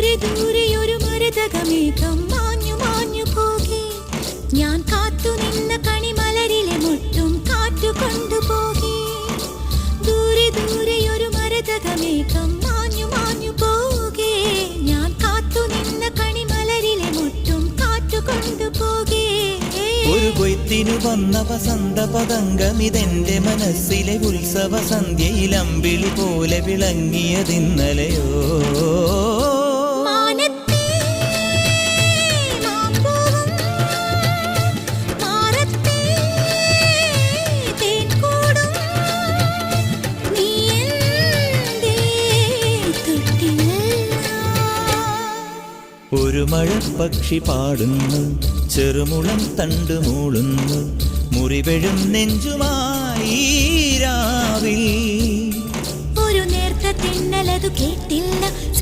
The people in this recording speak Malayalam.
ദൂരെ ദൂരെ ഒരു മരതകമേഘം മാഞ്ഞു മാഞ്ഞു പോകെ ഞാൻ കാത്തു നിന്ന കണിമലരിലെ മുട്ടും കാറ്റു കൊണ്ടുപോകെ ദൂരെ ദൂരെ ഒരു മരതകമേഘം മാഞ്ഞു മാഞ്ഞു പോകെ ഞാൻ കാത്തു നിന്ന കണിമലരിലെ മുട്ടും കാറ്റു കൊണ്ടുപോകെ ഒരു കൊയ്ത്തിനു വന്ന വസന്ത പതംഗമിതെന്റെ മനസ്സിലെ ഉത്സവ സന്ധ്യയിൽ അമ്പിളി പോലെ വിളങ്ങിയതിന്നലെയോ ഒരു മഴപ്പക്ഷി പാടുന്നു ചെറുമുളം തണ്ടു മൂളുന്നു മുറിവെഴും നെഞ്ചുമായി രാവിൽ ഒരു നേർത്ത തിന്നലതു കേട്ടില്ല